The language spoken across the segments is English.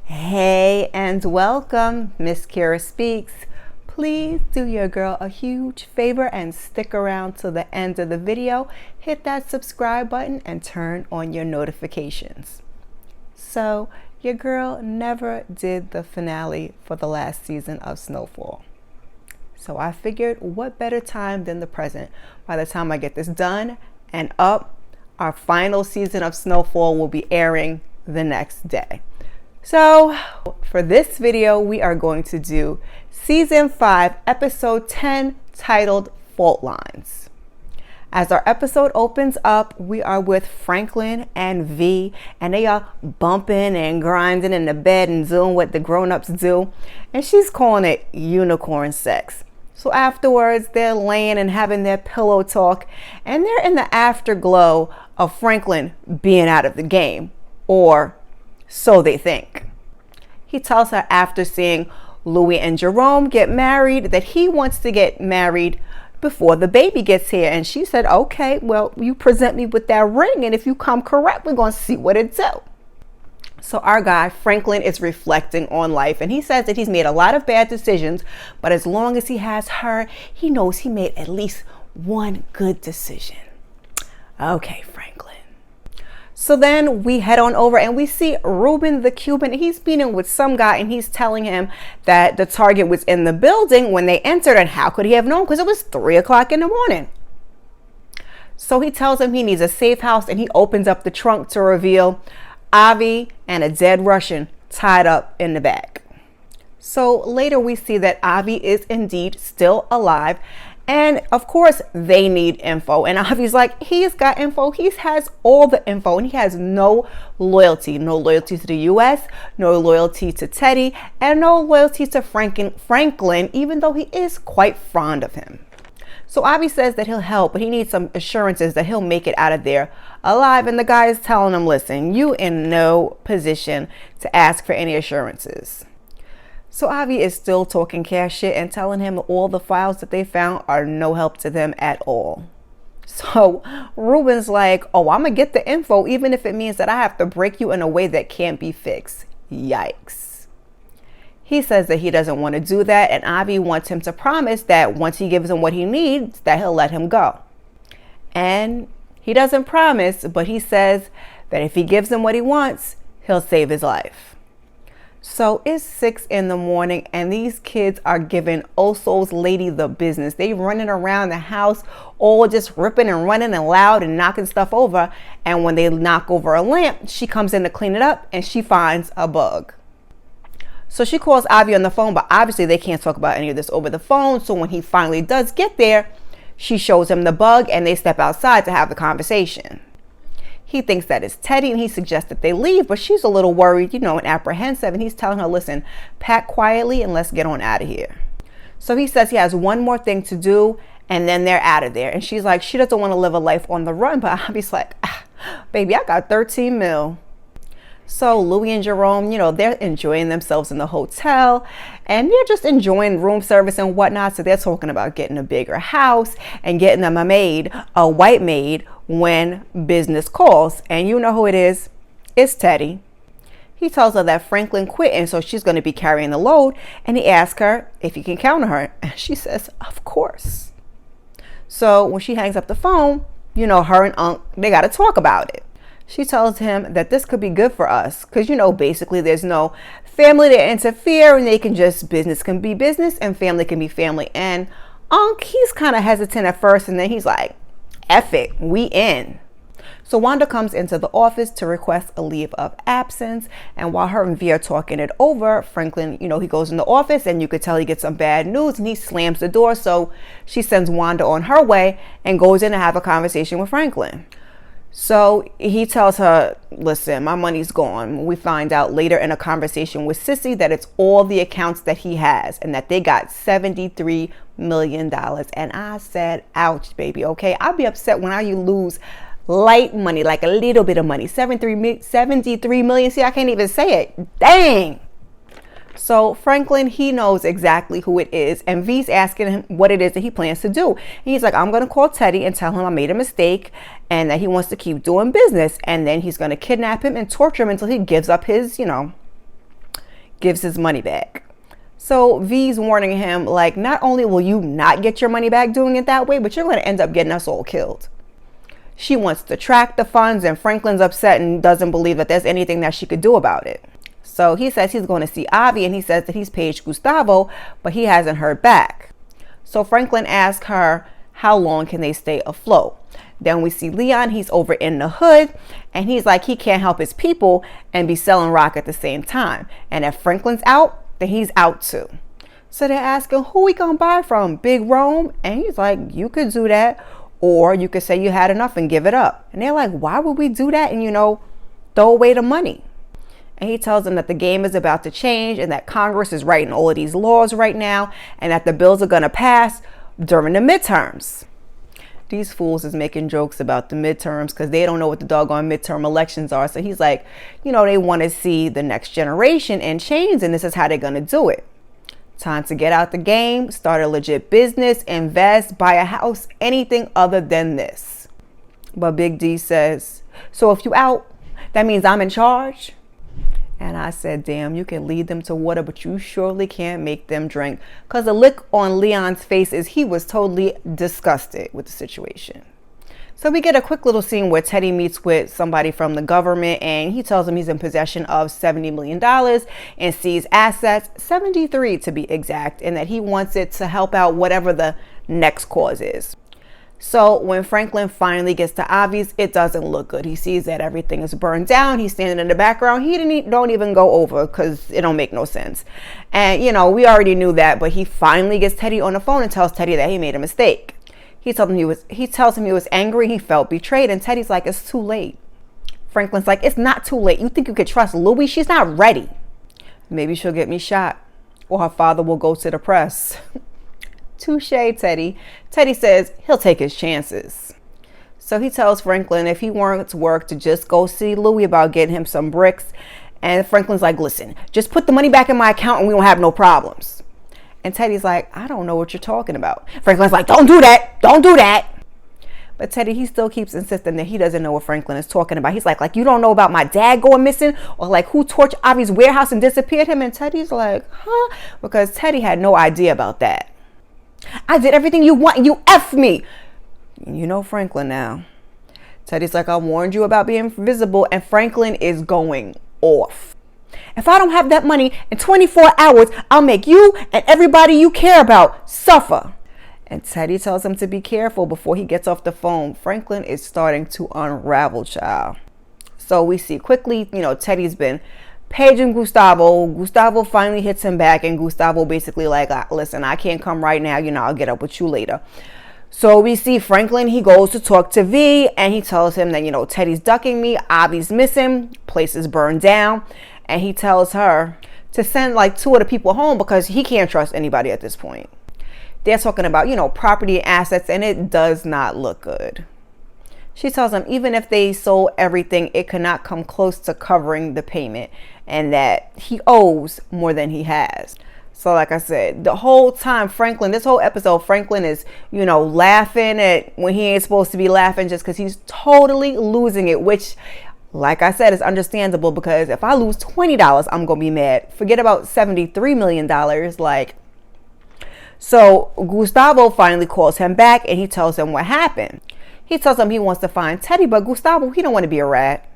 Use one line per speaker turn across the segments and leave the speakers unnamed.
Hey and welcome, Miss Kira Speaks. Please do your girl a huge favor and stick around till the end of the video. Hit that subscribe button and turn on your notifications. So, your girl never did the finale for the last season of Snowfall. So I figured what better time than the present. By the time I get this done and up, our final season of Snowfall will be airing the next day. So for this video, we are going to do season 5, episode 10, titled Fault Lines. As our episode opens up, we are with Franklin and V, and they are bumping and grinding in the bed and doing what the grown-ups do. And she's calling it unicorn sex. So afterwards, they're laying and having their pillow talk, and they're in the afterglow of Franklin being out of the game, or so they think. He tells her after seeing Louis and Jerome get married that he wants to get married before the baby gets here. And she said, okay, well, you present me with that ring, and if you come correct, we're going to see what it do. So our guy, Franklin, is reflecting on life, and he says that he's made a lot of bad decisions, but as long as he has her, he knows he made at least one good decision. Okay, Franklin. So then we head on over and we see Ruben the Cuban. He's meeting with some guy and he's telling him that the target was in the building when they entered, and how could he have known? Because it was 3 o'clock in the morning. So he tells him he needs a safe house, and he opens up the trunk to reveal Avi and a dead Russian tied up in the bag. So later we see that Avi is indeed still alive. And of course, they need info. And Avi's like, he's got info. He has all the info, and he has no loyalty to the U.S., no loyalty to Teddy, and no loyalty to Franklin, even though he is quite fond of him. So Avi says that he'll help, but he needs some assurances that he'll make it out of there alive. And the guy is telling him, listen, you in no position to ask for any assurances. So Avi is still talking cash shit and telling him all the files that they found are no help to them at all. So Ruben's like, oh, I'm gonna get the info even if it means that I have to break you in a way that can't be fixed. Yikes. He says that he doesn't want to do that, and Avi wants him to promise that once he gives him what he needs, that he'll let him go. And he doesn't promise, but he says that if he gives him what he wants, he'll save his life. So it's 6 in the morning, and these kids are giving Oso's lady the business. They running around the house, all just ripping and running and loud and knocking stuff over. And when they knock over a lamp, she comes in to clean it up, and she finds a bug. So she calls Avi on the phone, but obviously they can't talk about any of this over the phone. So when he finally does get there, she shows him the bug, and they step outside to have the conversation. He thinks that it's Teddy, and he suggests that they leave, but she's a little worried, and apprehensive, and he's telling her, listen, pack quietly and let's get on out of here. So he says he has one more thing to do, and then they're out of there. And she's like, she doesn't want to live a life on the run, but Avi's like, baby, I got 13 mil. So Louis and Jerome, they're enjoying themselves in the hotel, and they're just enjoying room service and whatnot. So they're talking about getting a bigger house and getting them a white maid, when business calls. And you know who it is. It's Teddy. He tells her that Franklin quit, and so she's going to be carrying the load. And he asks her if he can count on her. And she says, of course. So when she hangs up the phone, her and Unc, they got to talk about it. She tells him that this could be good for us because, basically there's no family to interfere, and business can be business and family can be family. And Unc, he's kind of hesitant at first, and then he's like, F it, we in. So Wanda comes into the office to request a leave of absence. And while her and V are talking it over, Franklin, he goes in the office, and you could tell he gets some bad news, and he slams the door. So she sends Wanda on her way and goes in to have a conversation with Franklin. So he tells her, listen, my money's gone. We find out later in a conversation with Sissy that it's all the accounts that he has, and that they got $73 million. And I said, ouch, baby. Okay, I'll be upset when you lose light money, like a little bit of money. 73 million. See, I can't even say it. Dang. So Franklin, he knows exactly who it is, and V's asking him what it is that he plans to do. And he's like, I'm going to call Teddy and tell him I made a mistake and that he wants to keep doing business. And then he's going to kidnap him and torture him until he gives up his, gives his money back. So V's warning him, like, not only will you not get your money back doing it that way, but you're going to end up getting us all killed. She wants to track the funds, and Franklin's upset and doesn't believe that there's anything that she could do about it. So he says he's going to see Avi, and he says that he's paged Gustavo, but he hasn't heard back. So Franklin asks her, how long can they stay afloat? Then we see Leon, he's over in the hood, and he's like, he can't help his people and be selling rock at the same time. And if Franklin's out, then he's out too. So they're asking, who we gonna buy from? Big Rome? And he's like, you could do that. Or you could say you had enough and give it up. And they're like, why would we do that and, throw away the money? And he tells them that the game is about to change and that Congress is writing all of these laws right now and that the bills are going to pass during the midterms. These fools is making jokes about the midterms because they don't know what the doggone midterm elections are. So he's like, they want to see the next generation and change, and this is how they're going to do it. Time to get out the game, start a legit business, invest, buy a house, anything other than this. But Big D says, so if you out, that means I'm in charge? And I said, damn, you can lead them to water, but you surely can't make them drink. Because the look on Leon's face is he was totally disgusted with the situation. So we get a quick little scene where Teddy meets with somebody from the government, and he tells him he's in possession of $70 million and sees assets, 73 to be exact, and that he wants it to help out whatever the next cause is. So when Franklin finally gets to Avi's, it doesn't look good. He sees that everything is burned down. He's standing in the background. Don't even go over because it don't make no sense. And, we already knew that, but he finally gets Teddy on the phone and tells Teddy that he made a mistake. He tells him he was angry, he felt betrayed, and Teddy's like, it's too late. Franklin's like, it's not too late. You think you could trust Louie? She's not ready. Maybe she'll get me shot, or her father will go to the press. Touche, Teddy. Teddy says he'll take his chances. So he tells Franklin if he wants work to just go see Louie about getting him some bricks. And Franklin's like, listen, just put the money back in my account and we won't have no problems. And Teddy's like, I don't know what you're talking about. Franklin's like, don't do that. Don't do that. But Teddy, he still keeps insisting that he doesn't know what Franklin is talking about. He's like you don't know about my dad going missing, or like who torched Avi's warehouse and disappeared him. And Teddy's like, huh? Because Teddy had no idea about that. I did everything you want and you F me. You know Franklin now. Teddy's like, I warned you about being invisible, and Franklin is going off. If I don't have that money in 24 hours, I'll make you and everybody you care about suffer. And Teddy tells him to be careful before he gets off the phone. Franklin is starting to unravel, child. So we see quickly, Teddy's been paging Gustavo. Gustavo finally hits him back, and Gustavo basically like, listen, I can't come right now. I'll get up with you later. So we see Franklin, he goes to talk to V, and he tells him that, Teddy's ducking me, Avi's missing, place is burned down. And he tells her to send like 2 of the people home because he can't trust anybody at this point. They're talking about, property and assets, and it does not look good. She tells him even if they sold everything, it cannot come close to covering the payment, and that he owes more than he has. So like I said, the whole time this whole episode, Franklin is, laughing at when he ain't supposed to be laughing just because he's totally losing it, which, like I said, is understandable because if I lose $20, I'm going to be mad. Forget about $73 million. So Gustavo finally calls him back and he tells him what happened. He tells him he wants to find Teddy, but Gustavo, he don't want to be a rat.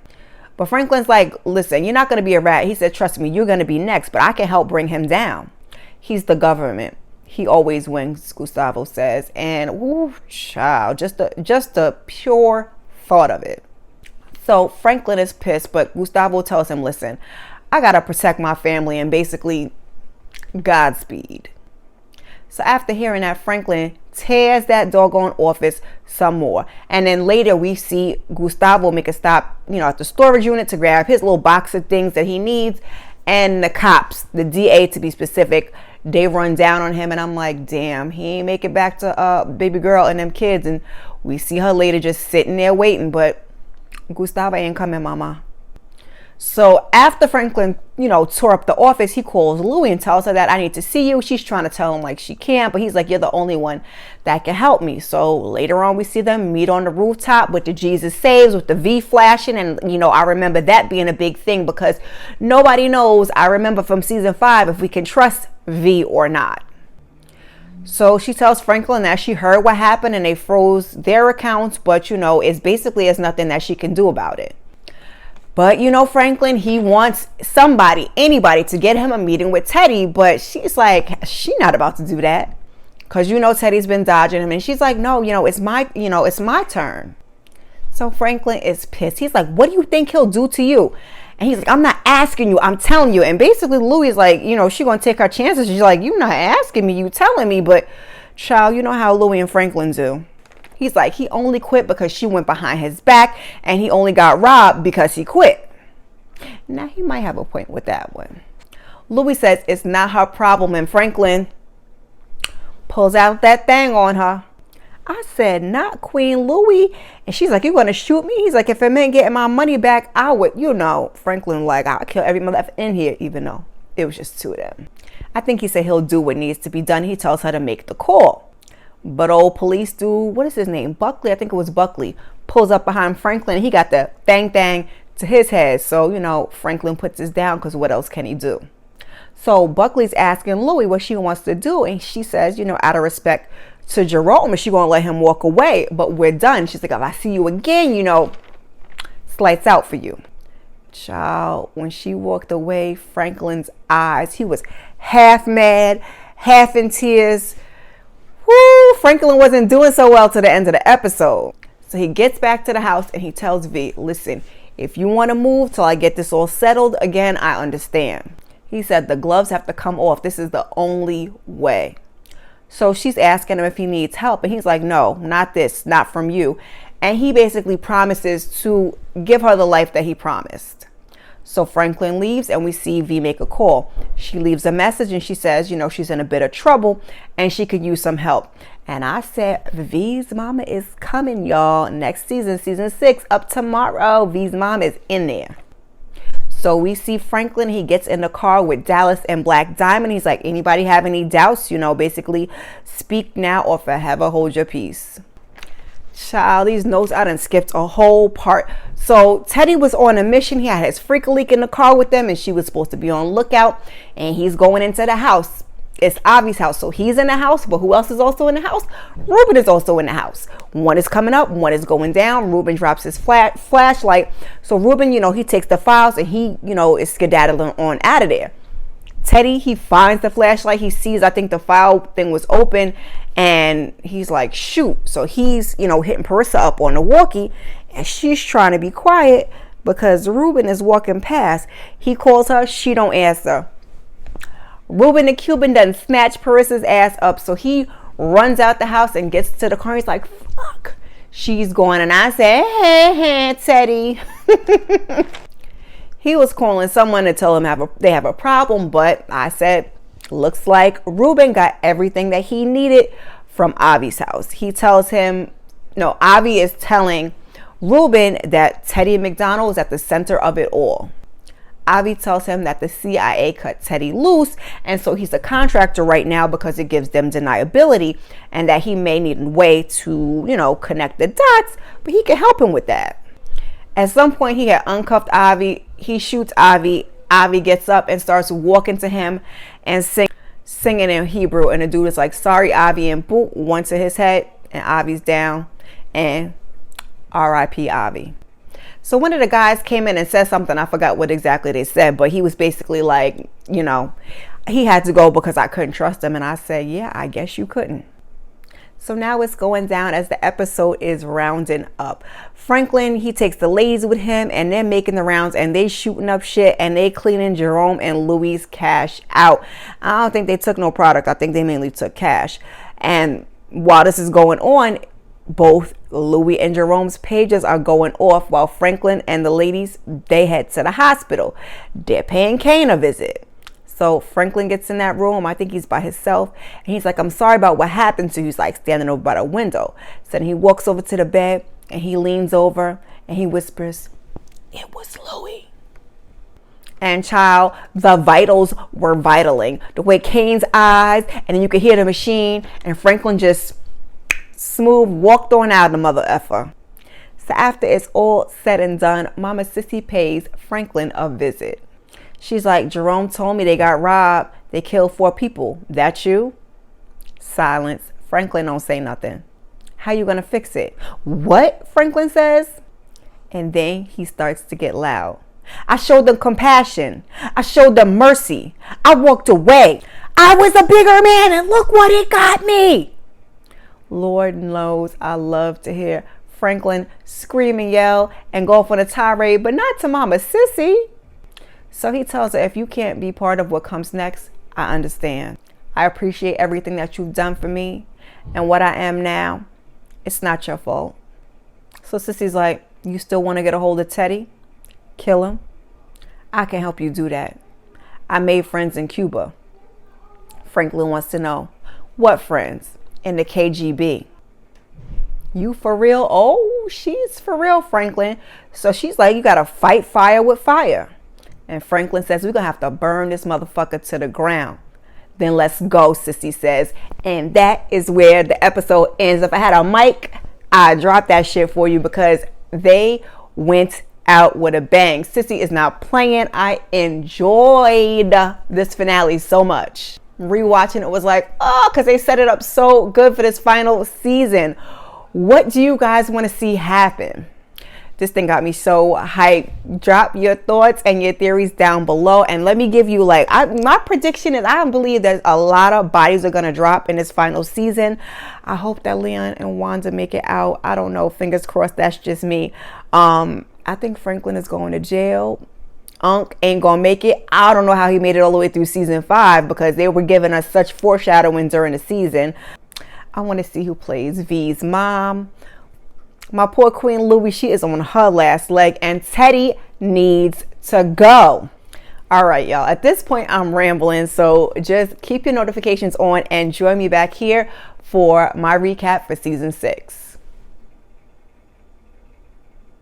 But Franklin's like, listen, you're not going to be a rat. He said, trust me, you're going to be next, but I can help bring him down. He's the government. He always wins, Gustavo says. And, ooh, child, just the pure thought of it. So Franklin is pissed, but Gustavo tells him, listen, I got to protect my family and basically Godspeed. So after hearing that, Franklin tears that doggone office some more. And then later we see Gustavo make a stop, at the storage unit to grab his little box of things that he needs. And the cops, the DA to be specific, they run down on him. And I'm like, damn, he ain't make it back to baby girl and them kids. And we see her later just sitting there waiting. But Gustavo ain't coming, mama. So after Franklin, tore up the office, he calls Louie and tells her that I need to see you. She's trying to tell him like she can't, but he's like, you're the only one that can help me. So later on, we see them meet on the rooftop with the Jesus Saves, with the V flashing. And, I remember that being a big thing because nobody knows, I remember from season 5, if we can trust V or not. So she tells Franklin that she heard what happened and they froze their accounts, but, it's basically there's nothing that she can do about it. But, Franklin, he wants anybody to get him a meeting with Teddy. But she's like, she's not about to do that. Because, Teddy's been dodging him. And she's like, no, it's my turn. So Franklin is pissed. He's like, what do you think he'll do to you? And he's like, I'm not asking you, I'm telling you. And basically Louie is like, she going to take her chances. She's like, you're not asking me, you telling me. But, child, you know how Louie and Franklin do. He's like, he only quit because she went behind his back, and he only got robbed because he quit. Now, he might have a point with that one. Louie says it's not her problem, and Franklin pulls out that thing on her. I said, not Queen Louie. And she's like, you going to shoot me? He's like, if it meant getting my money back, I would, Franklin, like, I'll kill every mother in here, even though it was just 2 of them. I think he said he'll do what needs to be done. He tells her to make the call. But old police dude, what is his name? Buckley, I think it was Buckley, pulls up behind Franklin. He got the thang to his head. So, Franklin puts this down because what else can he do? So Buckley's asking Louie what she wants to do. And she says, out of respect to Jerome, is she going to let him walk away? But we're done. She's like, if I see you again, it's lights out for you. Child, when she walked away, Franklin's eyes, he was half mad, half in tears. Woo, Franklin wasn't doing so well to the end of the episode. So he gets back to the house and he tells V, listen, if you want to move till I get this all settled again, I understand. He said the gloves have to come off. This is the only way. So she's asking him if he needs help. And he's like, no, not this, not from you. And he basically promises to give her the life that he promised. So Franklin leaves and we see V make a call. She leaves a message and she says, she's in a bit of trouble and she could use some help. And I said, V's mama is coming, y'all. Next season, season 6, up tomorrow. V's mom is in there. So we see Franklin. He gets in the car with Dallas and Black Diamond. He's like, anybody have any doubts? Basically speak now or forever hold your peace. Child, these notes, I done skipped a whole part. So Teddy was on a mission. He had his freak leak in the car with them and she was supposed to be on lookout, and he's going into the house. It's Avi's house. So he's in the house, but who else is also in the house? Ruben is also in the house. One is coming up, one is going down. Ruben drops his flashlight. So Ruben, he takes the files and he, is skedaddling on out of there. Teddy, he finds the flashlight. He sees, I think the file thing was open and he's like, shoot. So he's, hitting Parissa up on the walkie and she's trying to be quiet because Ruben is walking past. He calls her. She don't answer. Ruben the Cuban done snatch Parissa's ass up. So he runs out the house and gets to the car. He's like, fuck. She's going. And I said, hey, Teddy. He was calling someone to tell him they have a problem, but I said, looks like Ruben got everything that he needed from Avi's house. He tells him, Avi is telling Ruben that Teddy McDonald is at the center of it all. Avi tells him that the CIA cut Teddy loose, and so he's a contractor right now because it gives them deniability, and that he may need a way to, connect the dots, but he can help him with that. At some point, he had uncuffed Avi. He shoots Avi. Avi gets up and starts walking to him and singing in Hebrew. And the dude is like, sorry, Avi, and boom, one to his head. And Avi's down. And R.I.P. Avi. So one of the guys came in and said something. I forgot what exactly they said. But he was basically like, he had to go because I couldn't trust him. And I said, yeah, I guess you couldn't. So now it's going down as the episode is rounding up. Franklin, he takes the ladies with him and they're making the rounds and they shooting up shit and they cleaning Jerome and Louie's cash out. I don't think they took no product. I think they mainly took cash. And while this is going on, both Louie and Jerome's pages are going off while Franklin and the ladies, they head to the hospital. They're paying Kane a visit. So Franklin gets in that room. I think he's by himself. And he's like, I'm sorry about what happened to you. He's like standing over by the window. So then he walks over to the bed and he leans over and he whispers, it was Louie. And child, the vitals were vitaling. The way Kane's eyes, and then you could hear the machine, and Franklin just smooth walked on out of the mother effer. So after it's all said and done, Mama Sissy pays Franklin a visit. She's like, Jerome told me they got robbed. They killed 4 people. That you? Silence. Franklin don't say nothing. How you gonna fix it? What? Franklin says. And then he starts to get loud. I showed them compassion. I showed them mercy. I walked away. I was a bigger man, and look what it got me. Lord knows I love to hear Franklin scream and yell and go off on a tirade, but not to Mama Sissy. So he tells her, if you can't be part of what comes next, I understand. I appreciate everything that you've done for me, and what I am now, it's not your fault. So Sissy's like, you still want to get a hold of Teddy? Kill him? I can help you do that. I made friends in Cuba. Franklin wants to know, what friends? In the KGB. You for real? Oh, she's for real, Franklin. So she's like, you gotta fight fire with fire. And Franklin says, we're gonna have to burn this motherfucker to the ground. Then let's go, Sissy says. And that is where the episode ends. If I had a mic, I'd drop that shit for you, because they went out with a bang. Sissy is not playing. I enjoyed this finale so much. Rewatching it was like, oh, because they set it up so good for this final season. What do you guys want to see happen? This thing got me so hyped. Drop your thoughts and your theories down below, and let me give you my prediction is, I believe that a lot of bodies are going to drop in this final season. I hope that Leon and Wanda make it out. I don't know, fingers crossed. That's just me. I think Franklin is going to jail. Unc ain't gonna make it. I don't know how he made it all the way through season 5, because they were giving us such foreshadowing during the season. I want to see who plays V's mom. My poor Queen Louie, she is on her last leg, and Teddy needs to go. All right, y'all. At this point, I'm rambling, so just keep your notifications on and join me back here for my recap for season 6.